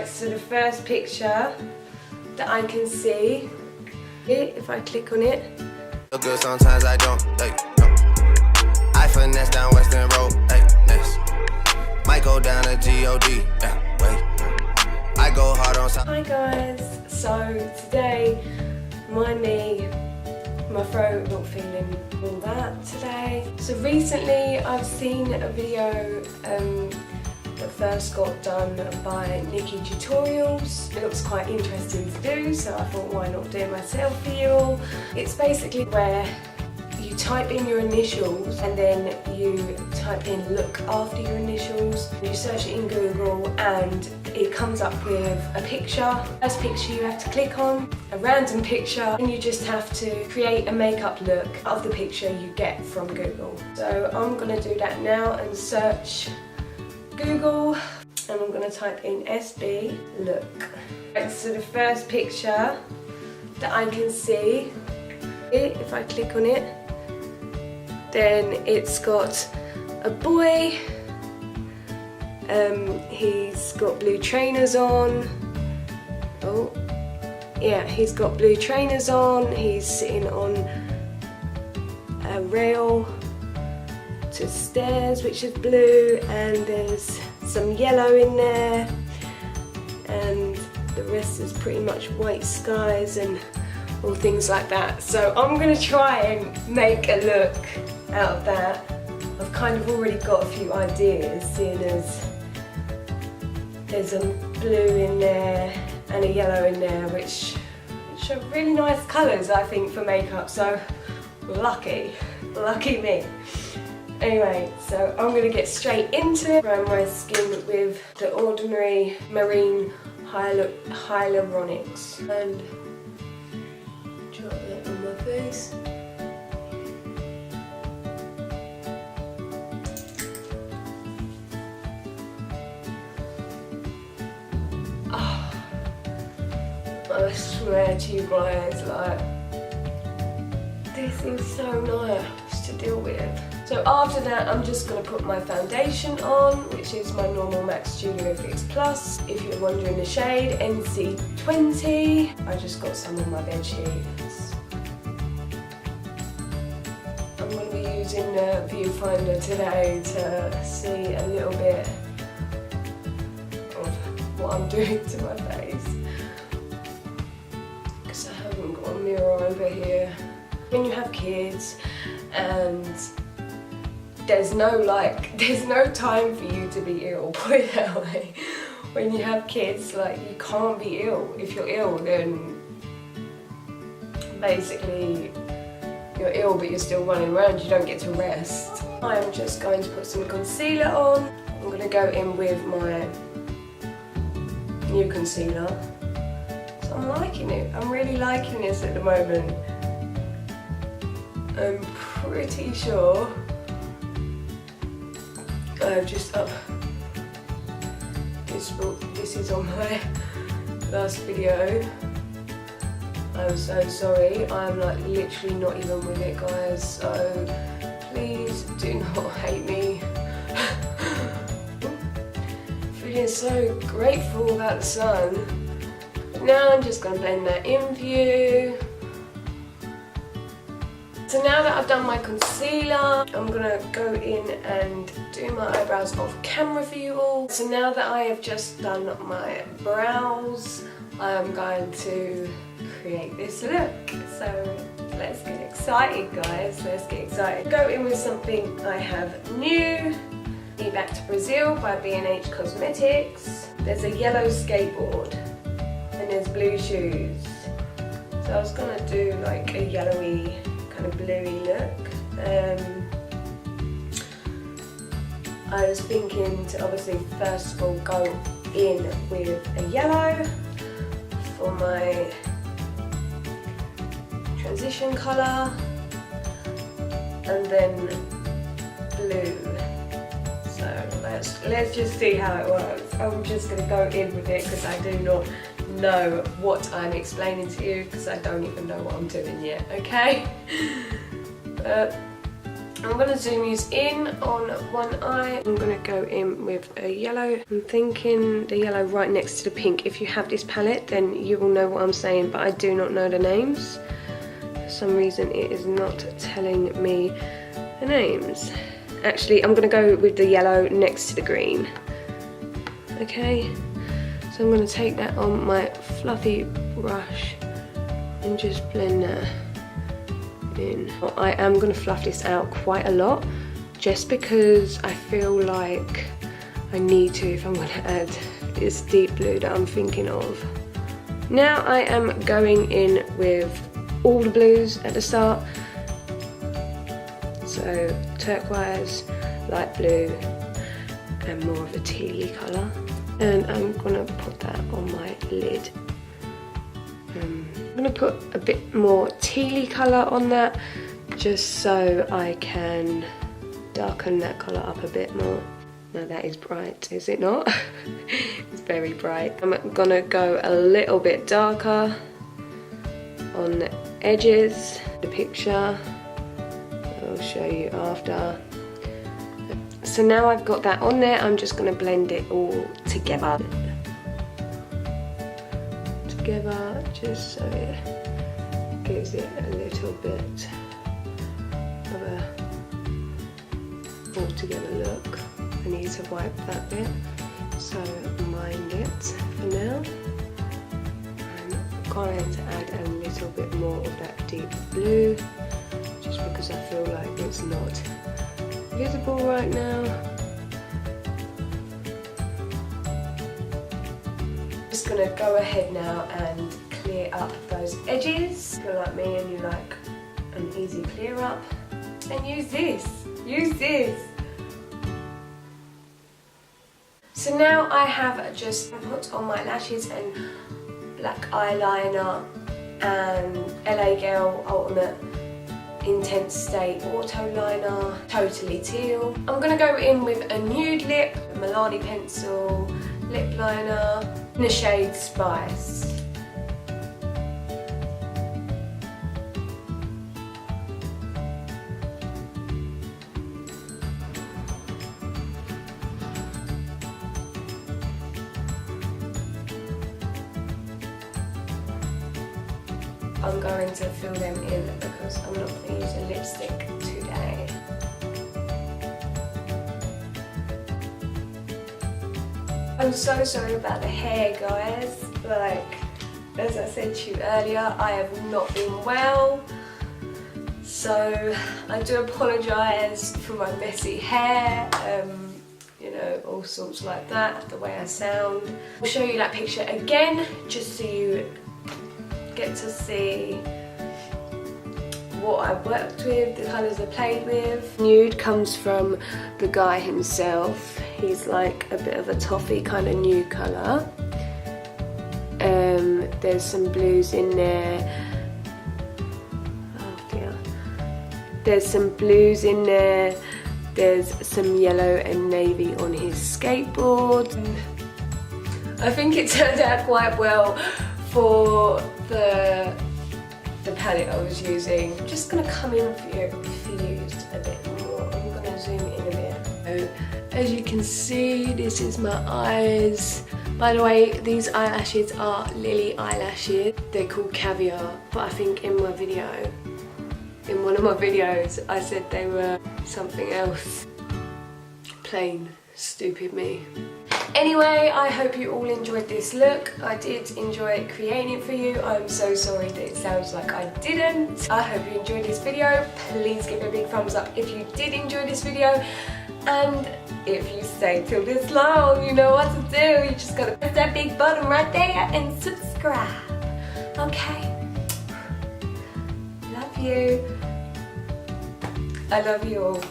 So the first picture that I can see, if I click on it. So good sometimes I don't, no. I finesse down Western Road, next. Might go down to G.O.D, wait. I go hard on Hi guys, so today my throat not feeling all that today. So recently I've seen a video that first got done by Nikki Tutorials. It looks quite interesting to do, so I thought why not do it myself for you all. It's basically where you type in your initials and then you type in look after your initials. You search it in Google and it comes up with a picture. First picture you have to click on, a random picture, and you just have to create a makeup look of the picture you get from Google. So I'm going to do that now and search Google, and I'm going to type in SB look. So the first picture that I can see, if I click on it, then it's got a boy, he's got blue trainers on. Oh yeah, he's got blue trainers on, he's sitting on a rail to stairs which is blue, and there's some yellow in there, and the rest is pretty much white skies and all things like that. So I'm going to try and make a look out of that. I've kind of already got a few ideas, seeing as there's a blue in there and a yellow in there, which are really nice colours I think for makeup, so lucky me. Anyway, so I'm going to get straight into it. Prime my skin with the ordinary marine hyaluronics and drop that on my face. I swear to you guys, like, this is so nice to deal with. So after that, I'm just going to put my foundation on, which is my normal MAC Studio Fix Plus. If you're wondering the shade, NC20. I just got some on my bed sheets. I'm going to be using the viewfinder today to see a little bit of what I'm doing to my face, because I haven't got a mirror over here. When you have kids and there's no time for you to be ill, put it that way. When you have kids, like, you can't be ill. If you're ill, then basically you're ill but you're still running around, you don't get to rest. I'm just going to put some concealer on. I'm going to go in with my new concealer. So I'm liking it. I'm really liking this at the moment. I'm pretty sure I've just up this is on my last video. I'm so sorry, I'm like literally not even with it, guys, so please do not hate me. Feeling so grateful about the sun. But now I'm just going to blend that in for you. So now that I've done my concealer, I'm going to go in and do my eyebrows off camera for you all. So now that I have just done my brows, I'm going to create this look. So let's get excited, guys, let's get excited. Go in with something I have new. Back to Brazil by B&H Cosmetics. There's a yellow skateboard and there's blue shoes. So I was going to do like a yellowy kind of bluey look. I was thinking to obviously first of all go in with a yellow for my transition colour, and then blue. So let's just see how it works. I'm just going to go in with it because I do not know what I'm explaining to you, because I don't even know what I'm doing yet, okay? But I'm going to zoom these in on one eye. I'm going to go in with a yellow. I'm thinking the yellow right next to the pink. If you have this palette, then you will know what I'm saying, but I do not know the names. For some reason, it is not telling me the names. Actually, I'm going to go with the yellow next to the green. Okay, so I'm going to take that on my fluffy brush and just blend that in. I am going to fluff this out quite a lot just because I feel like I need to if I'm going to add this deep blue that I'm thinking of. Now I am going in with all the blues at the start. So turquoise, light blue and more of a tealy colour. And I'm going to put that on my lid. I'm going to put a bit more tealy colour on that just so I can darken that colour up a bit more. Now that is bright, is it not? It's very bright. I'm going to go a little bit darker on the edges. The picture, I'll show you after. So now I've got that on there, I'm just going to blend it all together. Just so it gives it a little bit of a all together look. I need to wipe that bit, so mind it for now. I'm going to add a little bit more of that deep blue, just because I feel like it's not visible right now. Just gonna go ahead now and clear up those edges. If you're like me and you like an easy clear up, then use this. So now I have just put on my lashes and black eyeliner and LA Girl Ultimate Intense Stay Auto Liner, Totally Teal. I'm going to go in with a nude lip, a Milani pencil, lip liner, in the shade Spice. I'm going to fill them in because I'm not going to use a lipstick today. I'm so sorry about the hair, guys. Like, as I said to you earlier, I have not been well. So I do apologise for my messy hair, you know, all sorts like that, the way I sound. I'll show you that picture again, just so you get to see what I worked with, the colours I played with. Nude comes from the guy himself. He's like a bit of a toffee kind of nude colour. There's some blues in there. Oh dear. There's some blues in there. There's some yellow and navy on his skateboard. I think it turned out quite well for the palette I was using. I'm just going to come in for you just a bit more. I'm going to zoom in a bit. So, as you can see, this is my eyes. By the way, these eyelashes are Lily eyelashes. They're called Caviar, but I think in one of my videos, I said they were something else. Plain stupid me. Anyway, I hope you all enjoyed this look. I did enjoy creating it for you. I'm so sorry that it sounds like I didn't. I hope you enjoyed this video. Please give it a big thumbs up if you did enjoy this video. And if you stayed till this long, you know what to do. You just gotta press that big button right there and subscribe. Okay? Love you. I love you all.